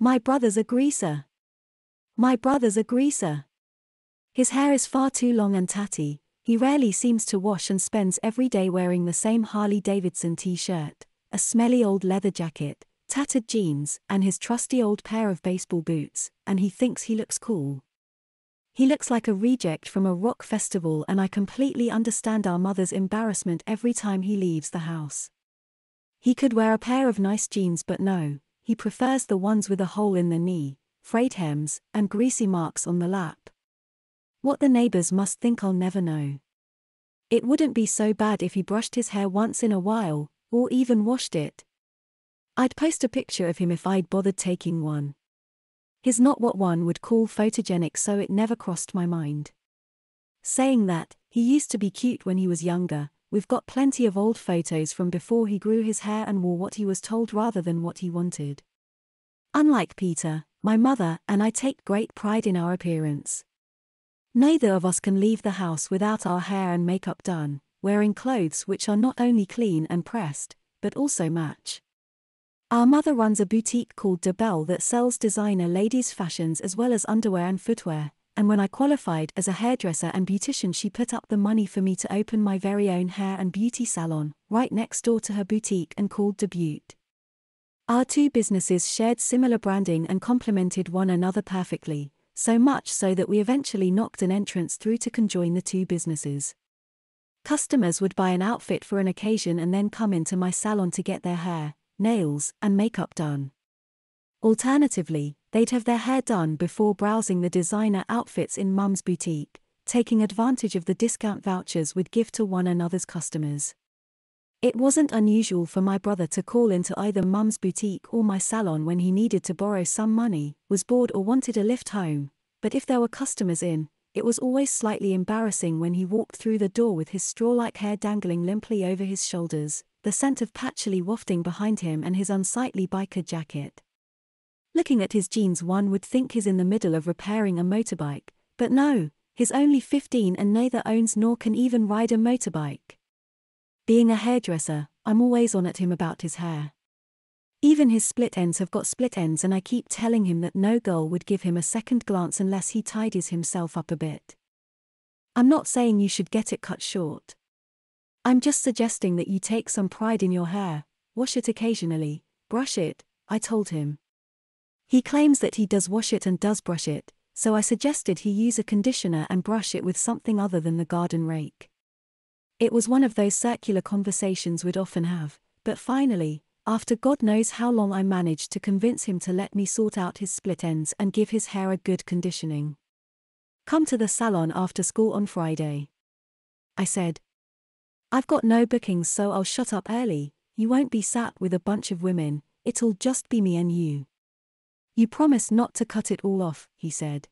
My brother's a greaser. My brother's a greaser. His hair is far too long and tatty, he rarely seems to wash and spends every day wearing the same Harley-Davidson t-shirt, a smelly old leather jacket, tattered jeans, and his trusty old pair of baseball boots, and he thinks he looks cool. He looks like a reject from a rock festival, and I completely understand our mother's embarrassment every time he leaves the house. He could wear a pair of nice jeans, but no, he prefers the ones with a hole in the knee, frayed hems, and greasy marks on the lap. What the neighbors must think I'll never know. It wouldn't be so bad if he brushed his hair once in a while, or even washed it. I'd post a picture of him if I'd bothered taking one. He's not what one would call photogenic, so it never crossed my mind. Saying that, he used to be cute when he was younger. We've got plenty of old photos from before he grew his hair and wore what he was told rather than what he wanted. Unlike Peter, my mother and I take great pride in our appearance. Neither of us can leave the house without our hair and makeup done, wearing clothes which are not only clean and pressed, but also match. Our mother runs a boutique called De Belle that sells designer ladies' fashions as well as underwear and footwear, and when I qualified as a hairdresser and beautician, she put up the money for me to open my very own hair and beauty salon, right next door to her boutique and called De Beaut. Our two businesses shared similar branding and complemented one another perfectly, so much so that we eventually knocked an entrance through to conjoin the two businesses. Customers would buy an outfit for an occasion and then come into my salon to get their hair, nails, and makeup done. Alternatively, they'd have their hair done before browsing the designer outfits in Mum's boutique, taking advantage of the discount vouchers we'd give to one another's customers. It wasn't unusual for my brother to call into either Mum's boutique or my salon when he needed to borrow some money, was bored or wanted a lift home, but if there were customers in, it was always slightly embarrassing when he walked through the door with his straw-like hair dangling limply over his shoulders, the scent of patchouli wafting behind him and his unsightly biker jacket. Looking at his jeans, one would think he's in the middle of repairing a motorbike, but no, he's only 15 and neither owns nor can even ride a motorbike. Being a hairdresser, I'm always on at him about his hair. Even his split ends have got split ends, and I keep telling him that no girl would give him a second glance unless he tidies himself up a bit. I'm not saying you should get it cut short. I'm just suggesting that you take some pride in your hair, wash it occasionally, brush it, I told him. He claims that he does wash it and does brush it, so I suggested he use a conditioner and brush it with something other than the garden rake. It was one of those circular conversations we'd often have, but finally, after God knows how long, I managed to convince him to let me sort out his split ends and give his hair a good conditioning. Come to the salon after school on Friday, I said. I've got no bookings, so I'll shut up early. You won't be sat with a bunch of women, it'll just be me and you. You promise not to cut it all off, he said.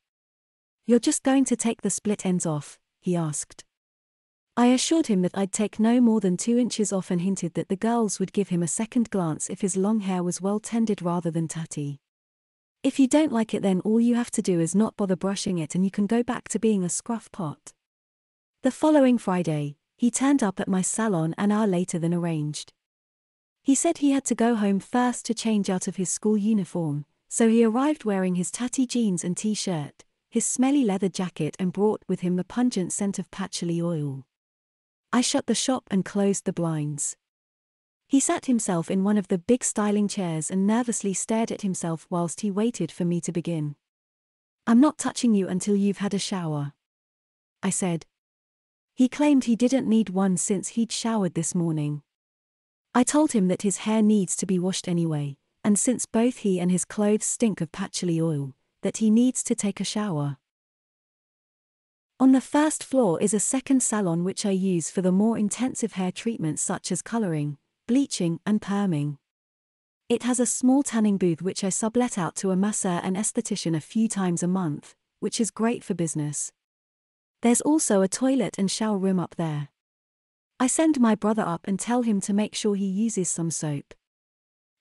You're just going to take the split ends off, he asked. I assured him that I'd take no more than 2 inches off and hinted that the girls would give him a second glance if his long hair was well tended rather than tatty. If you don't like it, then all you have to do is not bother brushing it and you can go back to being a scruff pot. The following Friday, he turned up at my salon an hour later than arranged. He said he had to go home first to change out of his school uniform, so he arrived wearing his tatty jeans and t-shirt, his smelly leather jacket, and brought with him the pungent scent of patchouli oil. I shut the shop and closed the blinds. He sat himself in one of the big styling chairs and nervously stared at himself whilst he waited for me to begin. I'm not touching you until you've had a shower, I said. He claimed he didn't need one since he'd showered this morning. I told him that his hair needs to be washed anyway, and since both he and his clothes stink of patchouli oil, that he needs to take a shower. On the first floor is a second salon which I use for the more intensive hair treatments such as coloring, bleaching, and perming. It has a small tanning booth which I sublet out to a masseur and esthetician a few times a month, which is great for business. There's also a toilet and shower room up there. I send my brother up and tell him to make sure he uses some soap.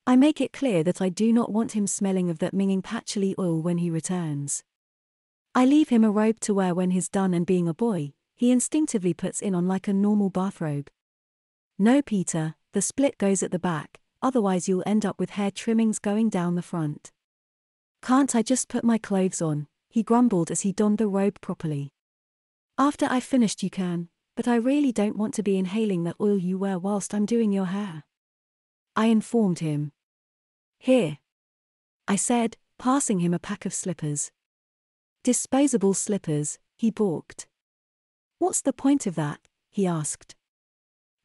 I make it clear that I do not want him smelling of that minging patchouli oil when he returns. I leave him a robe to wear when he's done, and being a boy, he instinctively puts it on like a normal bathrobe. No, Peter, the split goes at the back, otherwise you'll end up with hair trimmings going down the front. Can't I just put my clothes on? He grumbled as he donned the robe properly. After I've finished you can, but I really don't want to be inhaling that oil you wear whilst I'm doing your hair. I informed him. Here, I said, passing him a pack of slippers. Disposable slippers, he balked. What's the point of that? He asked.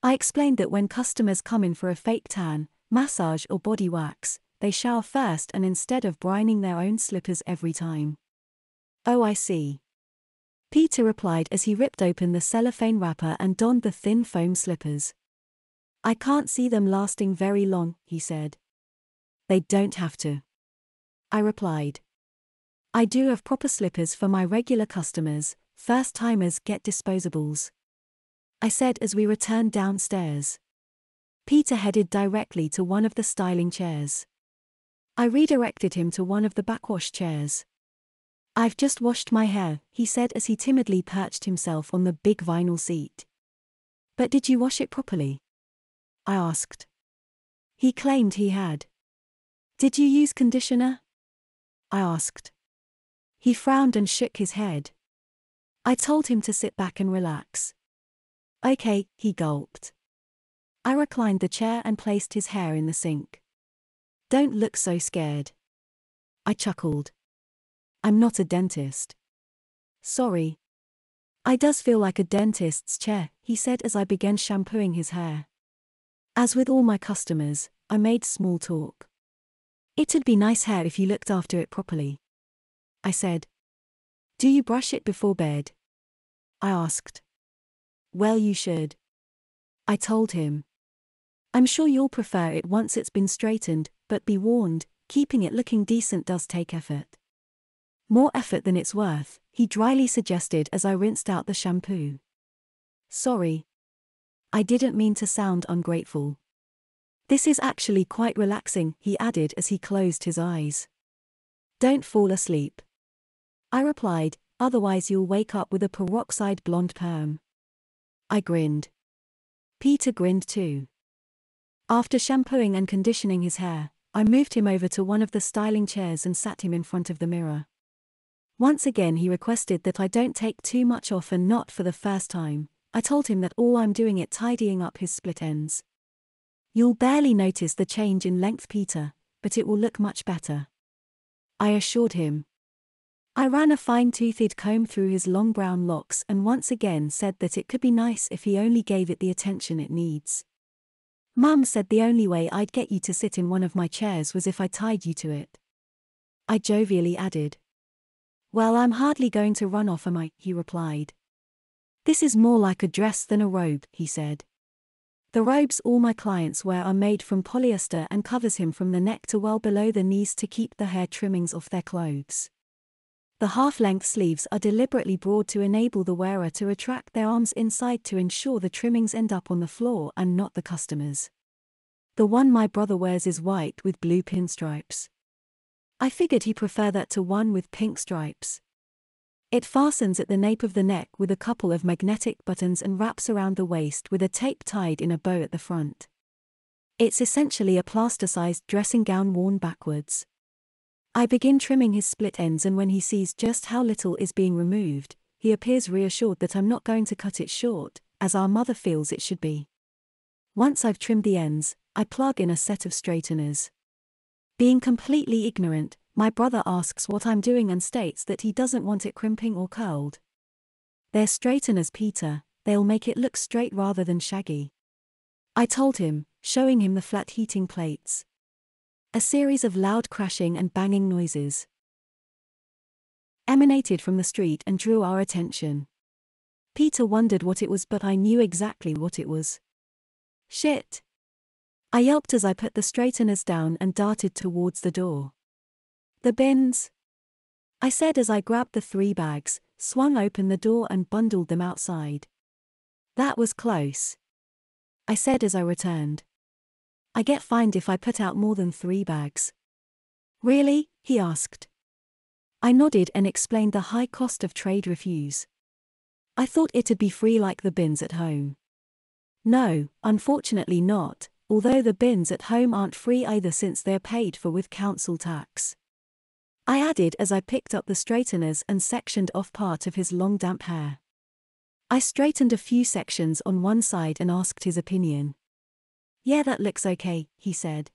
I explained that when customers come in for a fake tan, massage or body wax, they shower first and instead of brining their own slippers every time. Oh, I see. Peter replied as he ripped open the cellophane wrapper and donned the thin foam slippers. I can't see them lasting very long, he said. They don't have to. I replied. I do have proper slippers for my regular customers, first-timers get disposables. I said as we returned downstairs. Peter headed directly to one of the styling chairs. I redirected him to one of the backwash chairs. I've just washed my hair, he said as he timidly perched himself on the big vinyl seat. But did you wash it properly? I asked. He claimed he had. Did you use conditioner? I asked. He frowned and shook his head. I told him to sit back and relax. Okay, he gulped. I reclined the chair and placed his hair in the sink. Don't look so scared. I chuckled. I'm not a dentist. Sorry. I does feel like a dentist's chair, he said as I began shampooing his hair. As with all my customers, I made small talk. It'd be nice hair if you looked after it properly. I said. Do you brush it before bed? I asked. Well, you should. I told him. I'm sure you'll prefer it once it's been straightened, but be warned, keeping it looking decent does take effort. More effort than it's worth, he dryly suggested as I rinsed out the shampoo. Sorry. I didn't mean to sound ungrateful. This is actually quite relaxing, he added as he closed his eyes. Don't fall asleep. I replied, otherwise you'll wake up with a peroxide blonde perm. I grinned. Peter grinned too. After shampooing and conditioning his hair, I moved him over to one of the styling chairs and sat him in front of the mirror. Once again he requested that I don't take too much off, and not for the first time. I told him that all I'm doing is tidying up his split ends. You'll barely notice the change in length, Peter, but it will look much better. I assured him. I ran a fine-toothed comb through his long brown locks and once again said that it could be nice if he only gave it the attention it needs. Mum said the only way I'd get you to sit in one of my chairs was if I tied you to it. I jovially added. Well, I'm hardly going to run off, am I? He replied. This is more like a dress than a robe, he said. The robes all my clients wear are made from polyester and covers him from the neck to well below the knees to keep the hair trimmings off their clothes. The half-length sleeves are deliberately broad to enable the wearer to retract their arms inside to ensure the trimmings end up on the floor and not the customers. The one my brother wears is white with blue pinstripes. I figured he preferred that to one with pink stripes. It fastens at the nape of the neck with a couple of magnetic buttons and wraps around the waist with a tape tied in a bow at the front. It's essentially a plaster-sized dressing gown worn backwards. I begin trimming his split ends, and when he sees just how little is being removed, he appears reassured that I'm not going to cut it short, as our mother feels it should be. Once I've trimmed the ends, I plug in a set of straighteners. Being completely ignorant, my brother asks what I'm doing and states that he doesn't want it crimping or curled. They're straighteners, Peter, they'll make it look straight rather than shaggy. I told him, showing him the flat heating plates. A series of loud crashing and banging noises emanated from the street and drew our attention. Peter wondered what it was, but I knew exactly what it was. Shit! I yelped as I put the straighteners down and darted towards the door. The bins! I said as I grabbed the 3 bags, swung open the door and bundled them outside. That was close. I said as I returned. I get fined if I put out more than 3 bags. Really? He asked. I nodded and explained the high cost of trade refuse. I thought it'd be free like the bins at home. No, unfortunately not, although the bins at home aren't free either since they're paid for with council tax. I added as I picked up the straighteners and sectioned off part of his long damp hair. I straightened a few sections on one side and asked his opinion. "Yeah, that looks okay," he said.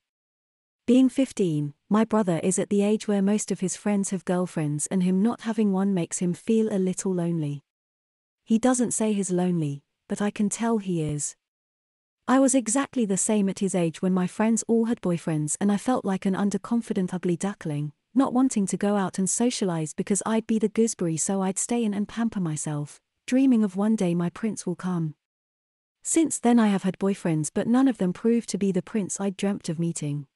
Being 15, my brother is at the age where most of his friends have girlfriends and him not having one makes him feel a little lonely. He doesn't say he's lonely, but I can tell he is. I was exactly the same at his age when my friends all had boyfriends and I felt like an underconfident ugly duckling, not wanting to go out and socialize because I'd be the gooseberry, so I'd stay in and pamper myself, dreaming of one day my prince will come. Since then I have had boyfriends, but none of them proved to be the prince I'd dreamt of meeting.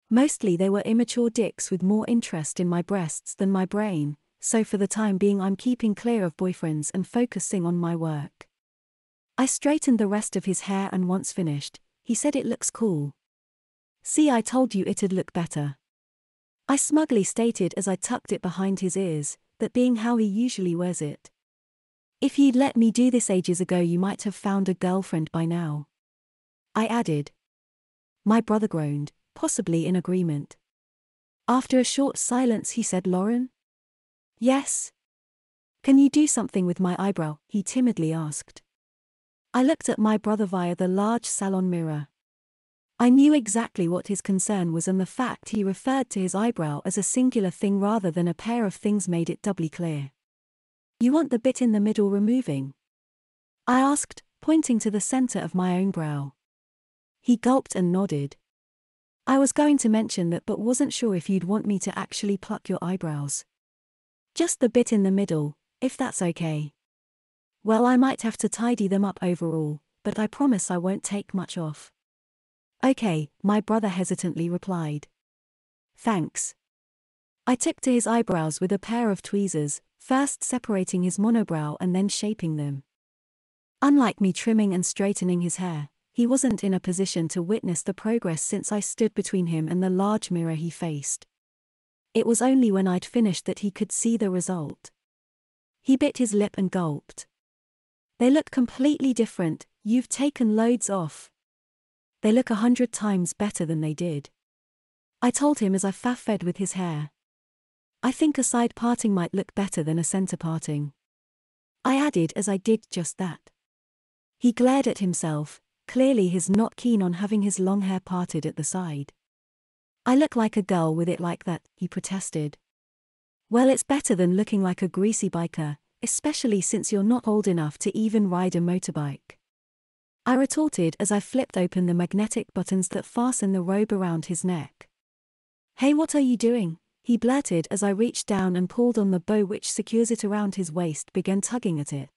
Mostly they were immature dicks with more interest in my breasts than my brain, so for the time being I'm keeping clear of boyfriends and focusing on my work. I straightened the rest of his hair and once finished, he said it looks cool. "See, I told you it'd look better," I smugly stated as I tucked it behind his ears, that being how he usually wears it. "If you'd let me do this ages ago you might have found a girlfriend by now," I added. My brother groaned, possibly in agreement. After a short silence he said, "Lauren?" "Yes?" "Can you do something with my eyebrow?" he timidly asked. I looked at my brother via the large salon mirror. I knew exactly what his concern was, and the fact he referred to his eyebrow as a singular thing rather than a pair of things made it doubly clear. "You want the bit in the middle removing?" I asked, pointing to the center of my own brow. He gulped and nodded. "I was going to mention that but wasn't sure if you'd want me to actually pluck your eyebrows. Just the bit in the middle, if that's okay." "Well, I might have to tidy them up overall, but I promise I won't take much off." "Okay," my brother hesitantly replied. "Thanks." I took to his eyebrows with a pair of tweezers, first separating his monobrow and then shaping them. Unlike me trimming and straightening his hair, he wasn't in a position to witness the progress since I stood between him and the large mirror he faced. It was only when I'd finished that he could see the result. He bit his lip and gulped. "They look completely different. You've taken loads off." "They look 100 times better than they did," I told him as I faffed with his hair. "I think a side parting might look better than a center parting," I added as I did just that. He glared at himself, clearly he's not keen on having his long hair parted at the side. "I look like a girl with it like that," he protested. "Well, it's better than looking like a greasy biker, especially since you're not old enough to even ride a motorbike," I retorted as I flipped open the magnetic buttons that fasten the robe around his neck. "Hey, what are you doing?" he blurted as I reached down and pulled on the bow which secures it around his waist, began tugging at it.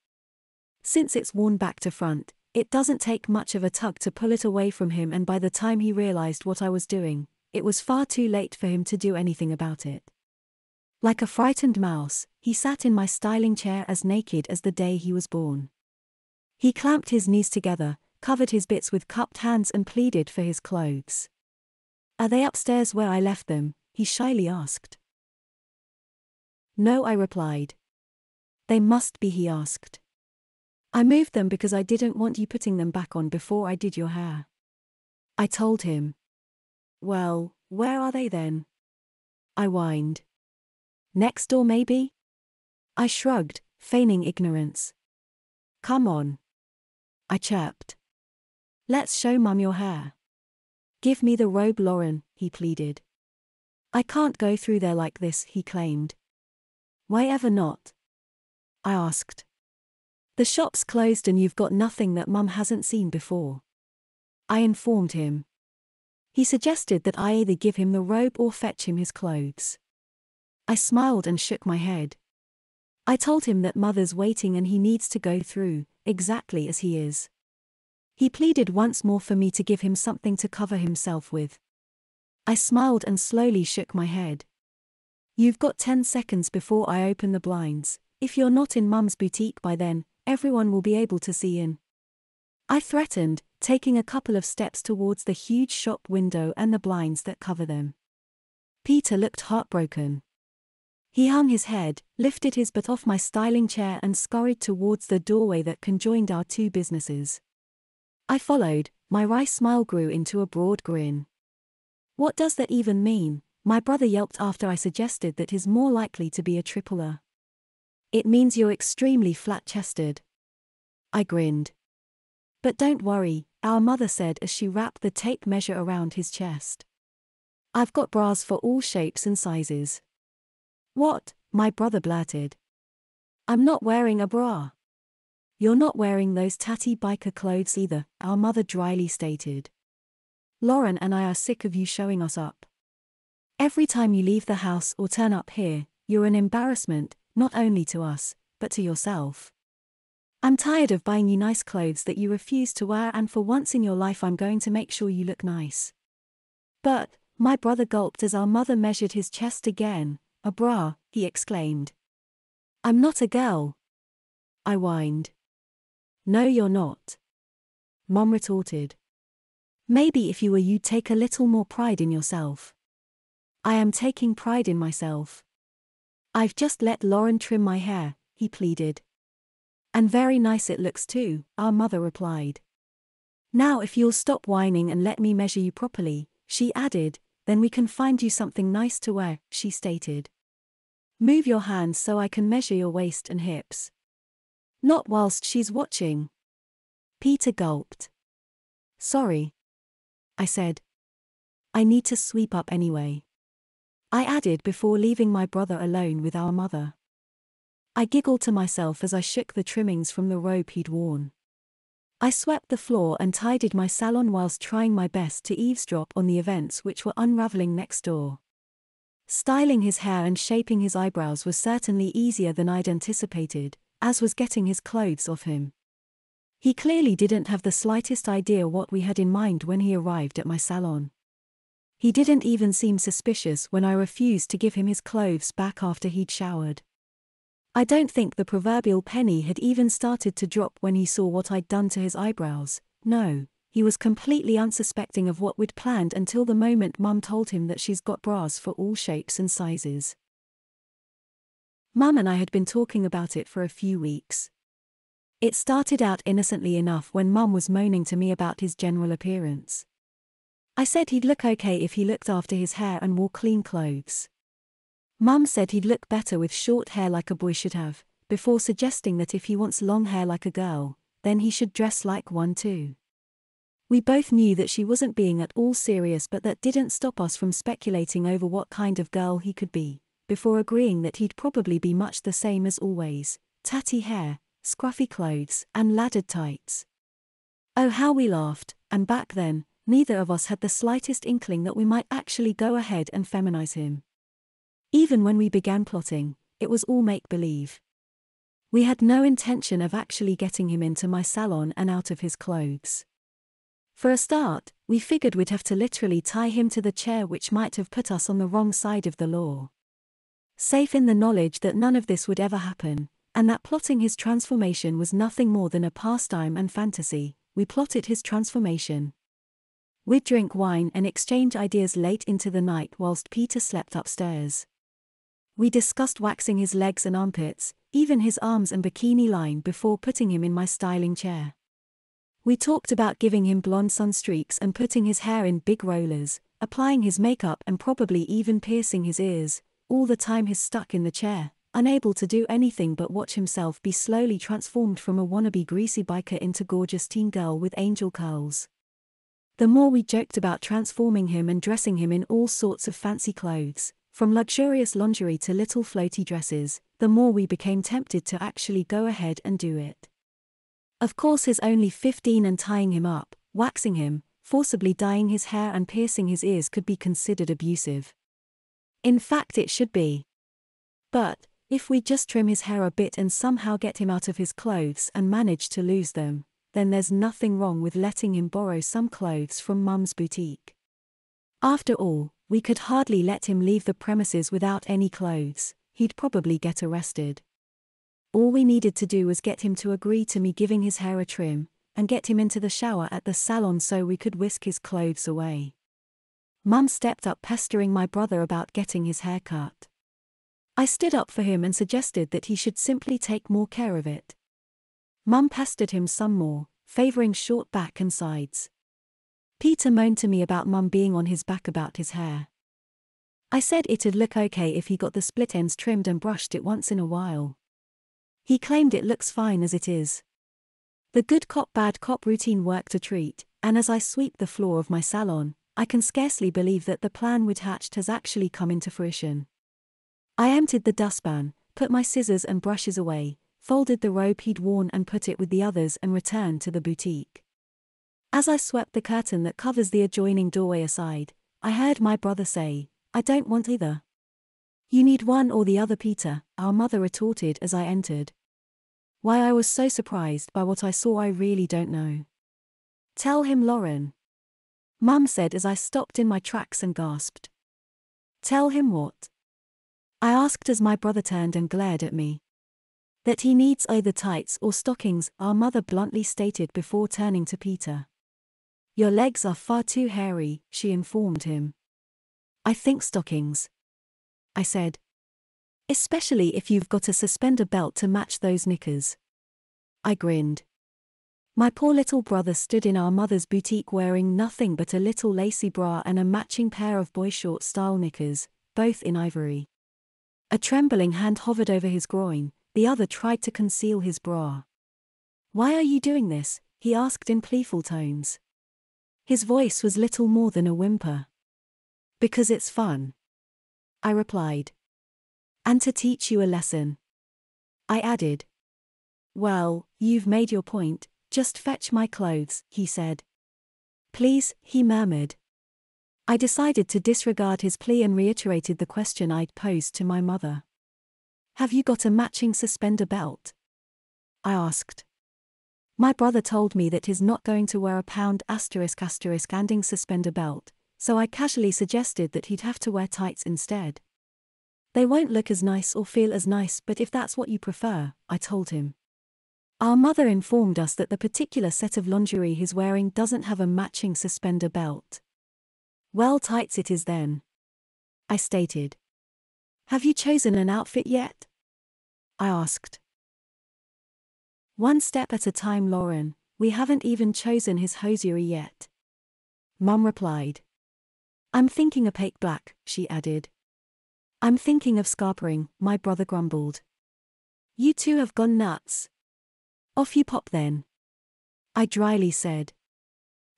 Since it's worn back to front, it doesn't take much of a tug to pull it away from him, and by the time he realized what I was doing, it was far too late for him to do anything about it. Like a frightened mouse, he sat in my styling chair as naked as the day he was born. He clamped his knees together, covered his bits with cupped hands and pleaded for his clothes. "Are they upstairs where I left them?" he shyly asked. "No," I replied. "They must be," he asked. "I moved them because I didn't want you putting them back on before I did your hair," I told him. "Well, where are they then?" I whined. "Next door maybe?" I shrugged, feigning ignorance. "Come on," I chirped. "Let's show Mum your hair." "Give me the robe, Lauren," he pleaded. "I can't go through there like this," he claimed. "Why ever not?" I asked. "The shop's closed and you've got nothing that Mum hasn't seen before," I informed him. He suggested that I either give him the robe or fetch him his clothes. I smiled and shook my head. I told him that Mother's waiting and he needs to go through, exactly as he is. He pleaded once more for me to give him something to cover himself with. I smiled and slowly shook my head. "You've got 10 seconds before I open the blinds. If you're not in Mum's boutique by then, everyone will be able to see in," I threatened, taking a couple of steps towards the huge shop window and the blinds that cover them. Peter looked heartbroken. He hung his head, lifted his butt off my styling chair and scurried towards the doorway that conjoined our two businesses. I followed, My wry smile grew into a broad grin. What does that even mean? My brother yelped after I suggested that he's more likely to be a tripler. It means you're extremely flat-chested. I grinned. But don't worry, our mother said as she wrapped the tape measure around his chest. I've got bras for all shapes and sizes. What? My brother blurted. I'm not wearing a bra. You're not wearing those tatty biker clothes either, our mother dryly stated. Lauren and I are sick of you showing us up. Every time you leave the house or turn up here, you're an embarrassment, not only to us, but to yourself. I'm tired of buying you nice clothes that you refuse to wear, and for once in your life I'm going to make sure you look nice. But, my brother gulped as our mother measured his chest again. A bra, he exclaimed. I'm not a girl. I whined. No, you're not. Mom retorted. Maybe if you were, you'd take a little more pride in yourself. I am taking pride in myself. I've just let Lauren trim my hair, he pleaded. And very nice it looks too, our mother replied. Now if you'll stop whining and let me measure you properly, she added, then we can find you something nice to wear, she stated. Move your hands so I can measure your waist and hips. Not whilst she's watching. Peter gulped. Sorry. I said. I need to sweep up anyway. I added before leaving my brother alone with our mother. I giggled to myself as I shook the trimmings from the robe he'd worn. I swept the floor and tidied my salon whilst trying my best to eavesdrop on the events which were unraveling next door. Styling his hair and shaping his eyebrows was certainly easier than I'd anticipated, as was getting his clothes off him. He clearly didn't have the slightest idea what we had in mind when he arrived at my salon. He didn't even seem suspicious when I refused to give him his clothes back after he'd showered. I don't think the proverbial penny had even started to drop when he saw what I'd done to his eyebrows. No, he was completely unsuspecting of what we'd planned until the moment Mum told him that she's got bras for all shapes and sizes. Mum and I had been talking about it for a few weeks. It started out innocently enough when Mum was moaning to me about his general appearance. I said he'd look okay if he looked after his hair and wore clean clothes. Mum said he'd look better with short hair like a boy should have, before suggesting that if he wants long hair like a girl, then he should dress like one too. We both knew that she wasn't being at all serious, but that didn't stop us from speculating over what kind of girl he could be, before agreeing that he'd probably be much the same as always: tatty hair, scruffy clothes, and laddered tights. Oh, how we laughed, and back then, neither of us had the slightest inkling that we might actually go ahead and feminize him. Even when we began plotting, it was all make-believe. We had no intention of actually getting him into my salon and out of his clothes. For a start, we figured we'd have to literally tie him to the chair, which might have put us on the wrong side of the law. Safe in the knowledge that none of this would ever happen, and that plotting his transformation was nothing more than a pastime and fantasy, we plotted his transformation. We'd drink wine and exchange ideas late into the night whilst Peter slept upstairs. We discussed waxing his legs and armpits, even his arms and bikini line, before putting him in my styling chair. We talked about giving him blonde sunstreaks and putting his hair in big rollers, applying his makeup and probably even piercing his ears, all the time he's stuck in the chair, unable to do anything but watch himself be slowly transformed from a wannabe greasy biker into gorgeous teen girl with angel curls. The more we joked about transforming him and dressing him in all sorts of fancy clothes, from luxurious lingerie to little floaty dresses, the more we became tempted to actually go ahead and do it. Of course, he's only 15, and tying him up, waxing him, forcibly dyeing his hair and piercing his ears could be considered abusive. In fact, it should be. But, if we just trim his hair a bit and somehow get him out of his clothes and manage to lose them, then there's nothing wrong with letting him borrow some clothes from Mum's boutique. After all, we could hardly let him leave the premises without any clothes. He'd probably get arrested. All we needed to do was get him to agree to me giving his hair a trim, and get him into the shower at the salon so we could whisk his clothes away. Mum stepped up, pestering my brother about getting his hair cut. I stood up for him and suggested that he should simply take more care of it. Mum pestered him some more, favoring short back and sides. Peter moaned to me about Mum being on his back about his hair. I said it'd look okay if he got the split ends trimmed and brushed it once in a while. He claimed it looks fine as it is. The good cop bad cop routine worked a treat, and as I sweep the floor of my salon, I can scarcely believe that the plan we'd hatched has actually come into fruition. I emptied the dustpan, put my scissors and brushes away, folded the robe he'd worn and put it with the others and returned to the boutique. As I swept the curtain that covers the adjoining doorway aside, I heard my brother say, "I don't want either." "You need one or the other, Peter," our mother retorted as I entered. Why I was so surprised by what I saw I really don't know. "Tell him, Lauren," Mum said as I stopped in my tracks and gasped. "Tell him what?" I asked as my brother turned and glared at me. "That he needs either tights or stockings," our mother bluntly stated before turning to Peter. "Your legs are far too hairy," she informed him. "I think stockings," I said. "Especially if you've got a suspender belt to match those knickers." I grinned. My poor little brother stood in our mother's boutique wearing nothing but a little lacy bra and a matching pair of boy short style knickers, both in ivory. A trembling hand hovered over his groin, the other tried to conceal his bra. "Why are you doing this?" he asked in playful tones. His voice was little more than a whimper. "Because it's fun," I replied. "And to teach you a lesson," I added. "Well, you've made your point, just fetch my clothes," he said. "Please," he murmured. I decided to disregard his plea and reiterated the question I'd posed to my mother. "Have you got a matching suspender belt?" I asked. My brother told me that he's not going to wear a **** suspender belt, so I casually suggested that he'd have to wear tights instead. "They won't look as nice or feel as nice, but if that's what you prefer," I told him. Our mother informed us that the particular set of lingerie he's wearing doesn't have a matching suspender belt. "Well, tights it is then," I stated. "Have you chosen an outfit yet?" I asked. "One step at a time, Lauren, we haven't even chosen his hosiery yet," Mum replied. "I'm thinking opaque black," she added. "I'm thinking of scarpering," my brother grumbled. "You two have gone nuts. Off you pop then," I dryly said.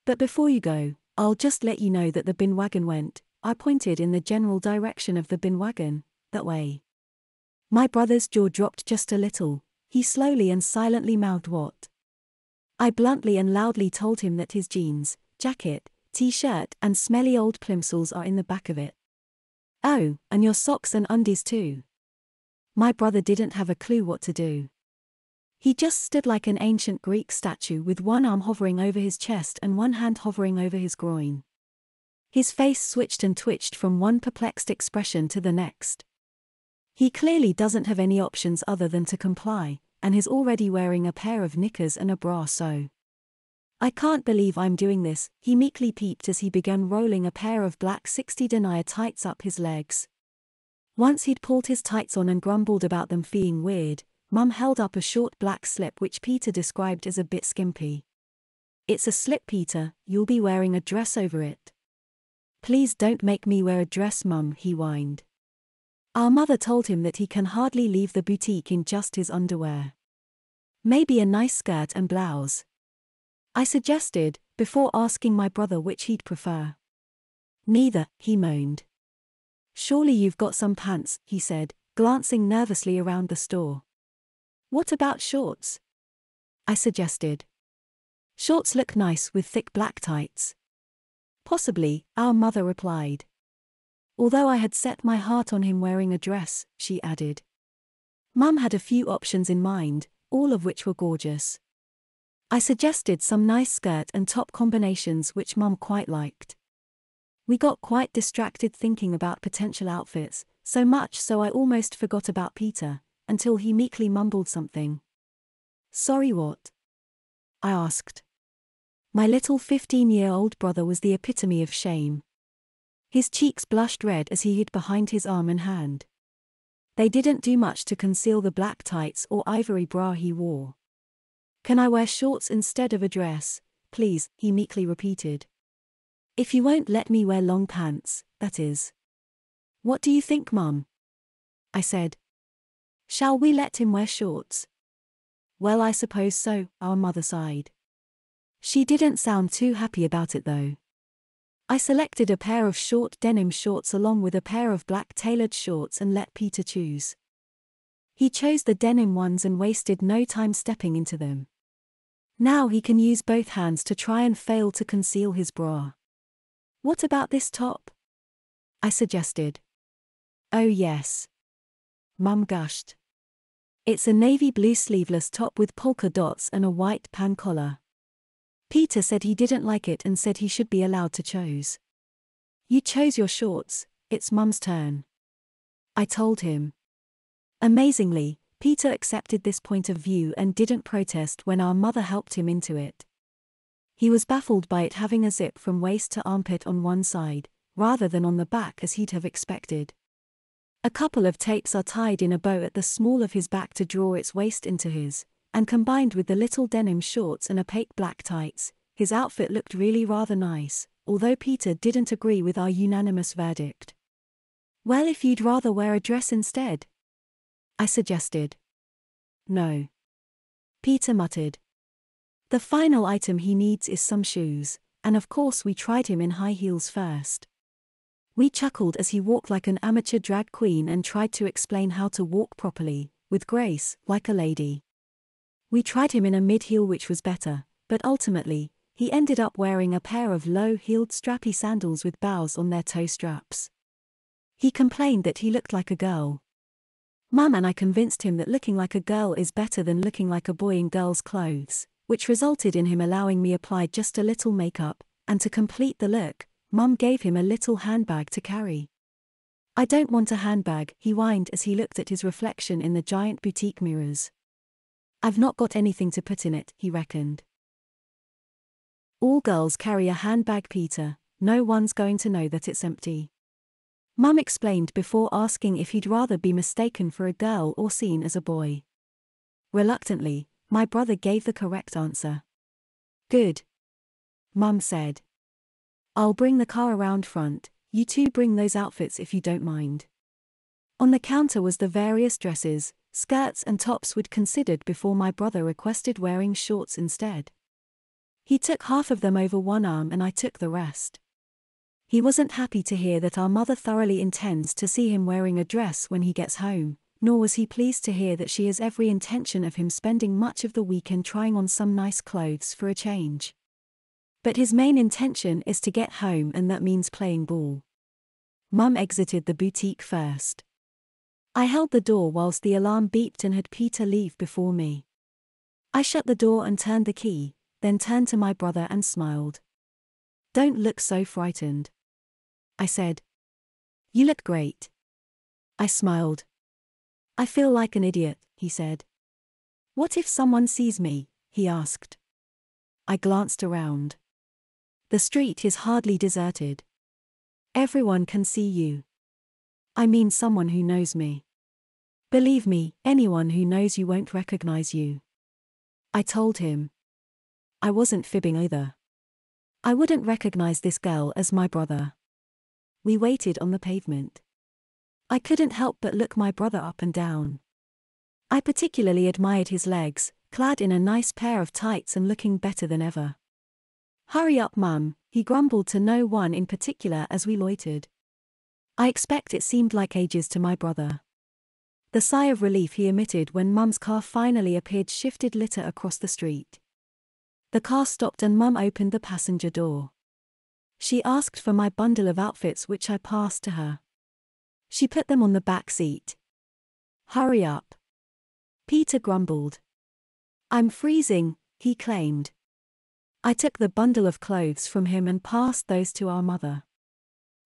"But before you go, I'll just let you know that the bin wagon went." I pointed in the general direction of the bin wagon, "that way." My brother's jaw dropped just a little. He slowly and silently mouthed what? I bluntly and loudly told him that his jeans, jacket, t-shirt and smelly old plimsolls are in the back of it. "Oh, and your socks and undies too." My brother didn't have a clue what to do. He just stood like an ancient Greek statue with one arm hovering over his chest and one hand hovering over his groin. His face switched and twitched from one perplexed expression to the next. He clearly doesn't have any options other than to comply, and he's already wearing a pair of knickers and a bra, so. "I can't believe I'm doing this," he meekly peeped as he began rolling a pair of black 60 denier tights up his legs. Once he'd pulled his tights on and grumbled about them feeling weird, Mum held up a short black slip which Peter described as a bit skimpy. "It's a slip, Peter, you'll be wearing a dress over it." "Please don't make me wear a dress, Mum," he whined. Our mother told him that he can hardly leave the boutique in just his underwear. "Maybe a nice skirt and blouse," I suggested, before asking my brother which he'd prefer. "Neither," he moaned. "Surely you've got some pants," he said, glancing nervously around the store. "What about shorts?" I suggested. "Shorts look nice with thick black tights." "Possibly," our mother replied. "Although I had set my heart on him wearing a dress," she added. Mum had a few options in mind, all of which were gorgeous. I suggested some nice skirt and top combinations which Mum quite liked. We got quite distracted thinking about potential outfits, so much so I almost forgot about Peter, until he meekly mumbled something. "Sorry, what?" I asked. My little 15-year-old brother was the epitome of shame. His cheeks blushed red as he hid behind his arm and hand. They didn't do much to conceal the black tights or ivory bra he wore. "Can I wear shorts instead of a dress, please?" he meekly repeated. If you won't let me wear long pants, that is. What do you think, Mum? I said. Shall we let him wear shorts? Well, I suppose so, our mother sighed. She didn't sound too happy about it though. I selected a pair of short denim shorts along with a pair of black tailored shorts and let Peter choose. He chose the denim ones and wasted no time stepping into them. Now he can use both hands to try and fail to conceal his bra. What about this top? I suggested. Oh yes. Mum gushed. It's a navy blue sleeveless top with polka dots and a white pan collar. Peter said he didn't like it and said he should be allowed to choose. You chose your shorts, it's Mum's turn. I told him. Amazingly, Peter accepted this point of view and didn't protest when our mother helped him into it. He was baffled by it having a zip from waist to armpit on one side, rather than on the back as he'd have expected. A couple of tapes are tied in a bow at the small of his back to draw its waist into his, and combined with the little denim shorts and opaque black tights, his outfit looked really rather nice, although Peter didn't agree with our unanimous verdict. Well, if you'd rather wear a dress instead? I suggested. No. Peter muttered. The final item he needs is some shoes, and of course we tried him in high heels first. We chuckled as he walked like an amateur drag queen and tried to explain how to walk properly, with grace, like a lady. We tried him in a mid-heel which was better, but ultimately, he ended up wearing a pair of low-heeled strappy sandals with bows on their toe straps. He complained that he looked like a girl. Mum and I convinced him that looking like a girl is better than looking like a boy in girls' clothes, which resulted in him allowing me apply just a little makeup, and to complete the look, Mum gave him a little handbag to carry. I don't want a handbag, he whined as he looked at his reflection in the giant boutique mirrors. I've not got anything to put in it, he reckoned. All girls carry a handbag, Peter, no one's going to know that it's empty. Mum explained before asking if he'd rather be mistaken for a girl or seen as a boy. Reluctantly, my brother gave the correct answer. Good. Mum said. I'll bring the car around front, you two bring those outfits if you don't mind. On the counter was the various dresses, skirts and tops we'd considered before my brother requested wearing shorts instead. He took half of them over one arm and I took the rest. He wasn't happy to hear that our mother thoroughly intends to see him wearing a dress when he gets home, nor was he pleased to hear that she has every intention of him spending much of the weekend trying on some nice clothes for a change. But his main intention is to get home, and that means playing ball. Mum exited the boutique first. I held the door whilst the alarm beeped and had Peter leave before me. I shut the door and turned the key, then turned to my brother and smiled. Don't look so frightened. I said. You look great. I smiled. I feel like an idiot, he said. What if someone sees me? He asked. I glanced around. The street is hardly deserted. Everyone can see you. I mean someone who knows me. Believe me, anyone who knows you won't recognize you. I told him. I wasn't fibbing either. I wouldn't recognize this girl as my brother. We waited on the pavement. I couldn't help but look my brother up and down. I particularly admired his legs, clad in a nice pair of tights and looking better than ever. Hurry up, Mum, he grumbled to no one in particular as we loitered. I expect it seemed like ages to my brother. The sigh of relief he emitted when Mum's car finally appeared shifted litter across the street. The car stopped and Mum opened the passenger door. She asked for my bundle of outfits which I passed to her. She put them on the back seat. Hurry up. Peter grumbled. I'm freezing, he claimed. I took the bundle of clothes from him and passed those to our mother.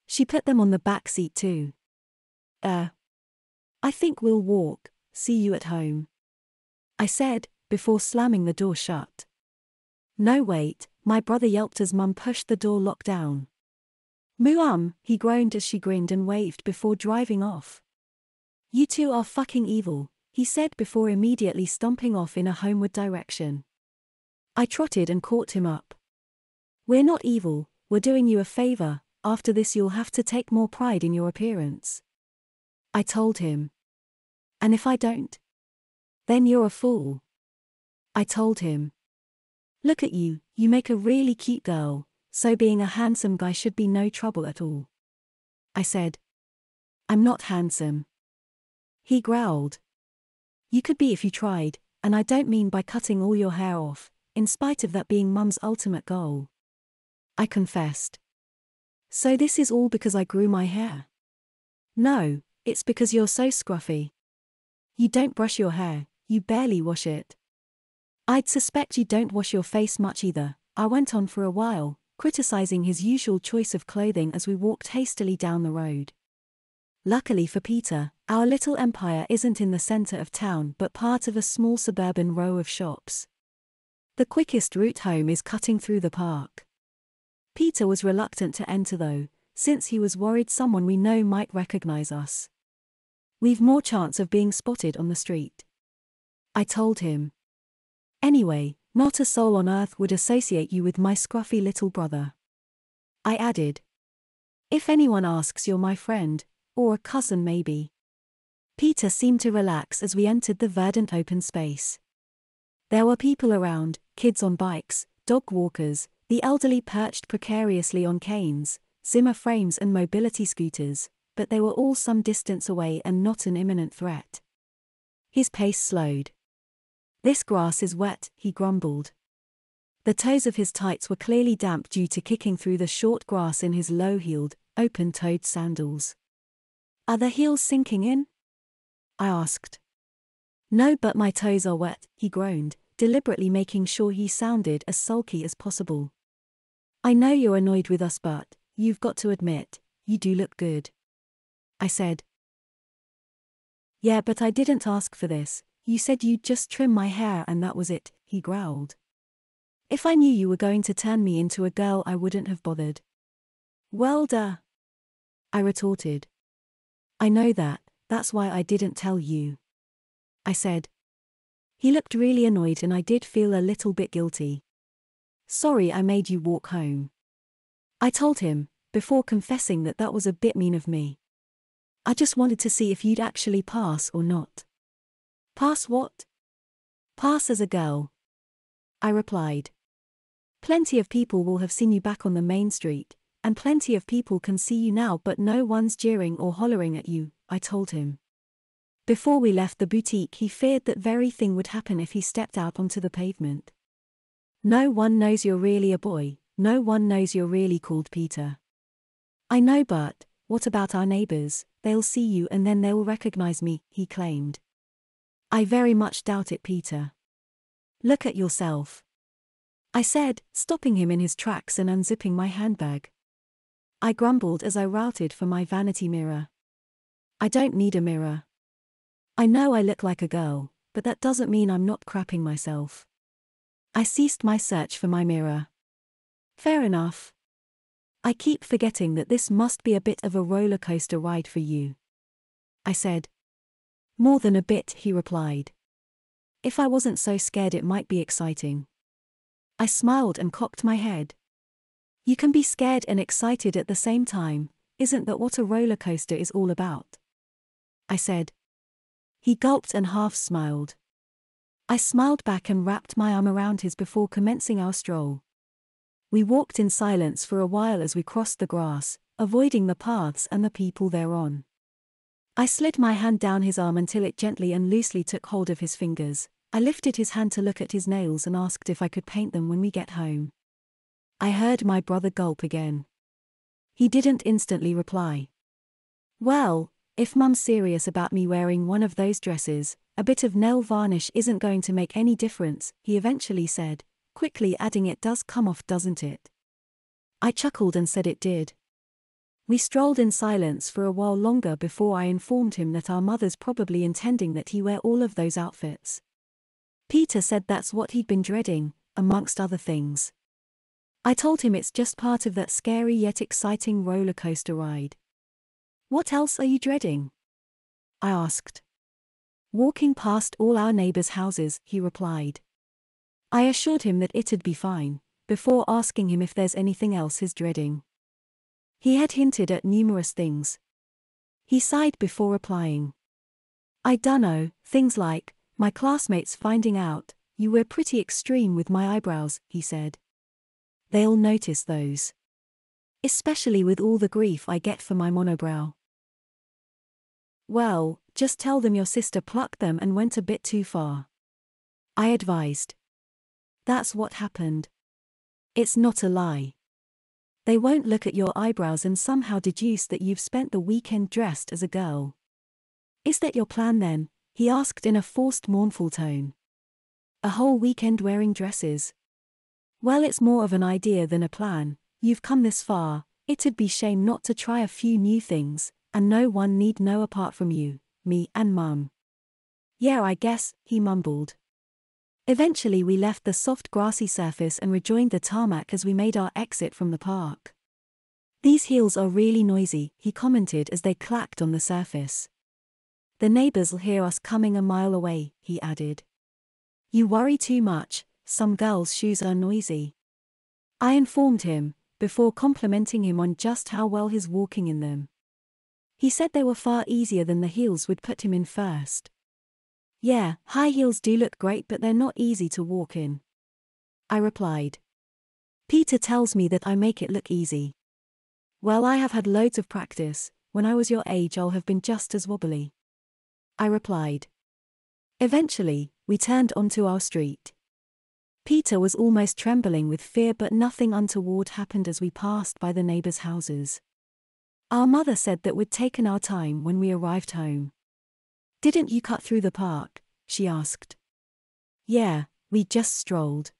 She put them on the back seat too. I think we'll walk, see you at home. I said, before slamming the door shut. No wait, my brother yelped as Mum pushed the door lock down. Mum, he groaned as she grinned and waved before driving off. You two are fucking evil, he said before immediately stomping off in a homeward direction. I trotted and caught him up. We're not evil, We're doing you a favor, after this you'll have to take more pride in your appearance. I told him. And if I don't? Then you're a fool. I told him. Look at you, you make a really cute girl, so being a handsome guy should be no trouble at all. I said. I'm not handsome. He growled. You could be if you tried, and I don't mean by cutting all your hair off, in spite of that being Mum's ultimate goal. I confessed. So this is all because I grew my hair? No, it's because you're so scruffy. You don't brush your hair, you barely wash it. I'd suspect you don't wash your face much either, I went on for a while, criticizing his usual choice of clothing as we walked hastily down the road. Luckily for Peter, our little empire isn't in the center of town but part of a small suburban row of shops. The quickest route home is cutting through the park. Peter was reluctant to enter though, since he was worried someone we know might recognize us. We've more chance of being spotted on the street. I told him. Anyway, not a soul on earth would associate you with my scruffy little brother. I added. If anyone asks, you're my friend, or a cousin maybe. Peter seemed to relax as we entered the verdant open space. There were people around, kids on bikes, dog walkers, the elderly perched precariously on canes, Zimmer frames and mobility scooters, but they were all some distance away and not an imminent threat. His pace slowed. This grass is wet, he grumbled. The toes of his tights were clearly damp due to kicking through the short grass in his low-heeled, open-toed sandals. Are the heels sinking in? I asked. No, but my toes are wet, he groaned, deliberately making sure he sounded as sulky as possible. I know you're annoyed with us, but you've got to admit, you do look good. I said. Yeah, but I didn't ask for this. You said you'd just trim my hair and that was it, he growled. If I knew you were going to turn me into a girl, I wouldn't have bothered. Well, duh. I retorted. I know that, that's why I didn't tell you. I said. He looked really annoyed and I did feel a little bit guilty. Sorry I made you walk home. I told him, before confessing that that was a bit mean of me. I just wanted to see if you'd actually pass or not. Pass what? Pass as a girl. I replied. Plenty of people will have seen you back on the main street, and plenty of people can see you now but no one's jeering or hollering at you, I told him. Before we left the boutique he feared that very thing would happen if he stepped out onto the pavement. No one knows you're really a boy, no one knows you're really called Peter. I know, but what about our neighbors? They'll see you and then they'll recognize me, he claimed. I very much doubt it, Peter. Look at yourself. I said, stopping him in his tracks and unzipping my handbag. I grumbled as I routed for my vanity mirror. I don't need a mirror. I know I look like a girl, but that doesn't mean I'm not crapping myself. I ceased my search for my mirror. Fair enough. I keep forgetting that this must be a bit of a roller coaster ride for you. I said. More than a bit, he replied. If I wasn't so scared it might be exciting. I smiled and cocked my head. You can be scared and excited at the same time, isn't that what a roller coaster is all about? I said. He gulped and half smiled. I smiled back and wrapped my arm around his before commencing our stroll. We walked in silence for a while as we crossed the grass, avoiding the paths and the people thereon. I slid my hand down his arm until it gently and loosely took hold of his fingers. I lifted his hand to look at his nails and asked if I could paint them when we get home. I heard my brother gulp again. He didn't instantly reply. Well, if Mum's serious about me wearing one of those dresses, a bit of nail varnish isn't going to make any difference, he eventually said, quickly adding, it does come off, doesn't it? I chuckled and said it did. We strolled in silence for a while longer before I informed him that our mother's probably intending that he wear all of those outfits. Peter said that's what he'd been dreading, amongst other things. I told him it's just part of that scary yet exciting roller coaster ride. What else are you dreading? I asked. Walking past all our neighbors' houses, he replied. I assured him that it'd be fine, before asking him if there's anything else he's dreading. He had hinted at numerous things. He sighed before replying. I dunno, things like, my classmates finding out, you were pretty extreme with my eyebrows, he said. They'll notice those. Especially with all the grief I get for my monobrow. Well, just tell them your sister plucked them and went a bit too far. I advised. That's what happened. It's not a lie. They won't look at your eyebrows and somehow deduce that you've spent the weekend dressed as a girl. Is that your plan then? He asked in a forced mournful tone. A whole weekend wearing dresses? Well, it's more of an idea than a plan. You've come this far, it'd be shame not to try a few new things, and no one need know apart from you, me and Mum. Yeah, I guess, he mumbled. Eventually we left the soft grassy surface and rejoined the tarmac as we made our exit from the park. These heels are really noisy, he commented as they clacked on the surface. The neighbors'll hear us coming a mile away, he added. You worry too much, some girls' shoes are noisy. I informed him, before complimenting him on just how well he's walking in them. He said they were far easier than the heels would put him in first. Yeah, high heels do look great but they're not easy to walk in. I replied. Peter tells me that I make it look easy. Well, I have had loads of practice, when I was your age I'll have been just as wobbly. I replied. Eventually, we turned onto our street. Peter was almost trembling with fear but nothing untoward happened as we passed by the neighbors' houses. Our mother said that we'd taken our time when we arrived home. Didn't you cut through the park? She asked. Yeah, we just strolled.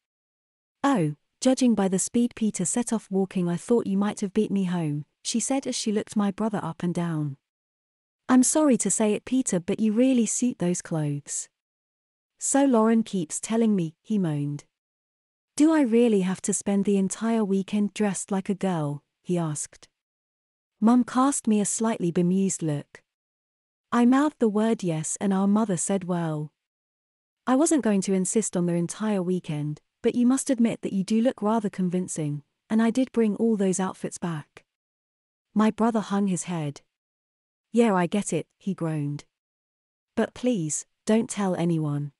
Oh, judging by the speed Peter set off walking I thought you might have beat me home, she said as she looked my brother up and down. I'm sorry to say it, Peter, but you really suit those clothes. So Lauren keeps telling me, he moaned. Do I really have to spend the entire weekend dressed like a girl? He asked. Mum cast me a slightly bemused look. I mouthed the word yes and our mother said well. I wasn't going to insist on the entire weekend, but you must admit that you do look rather convincing, and I did bring all those outfits back. My brother hung his head. Yeah, I get it, he groaned. But please, don't tell anyone.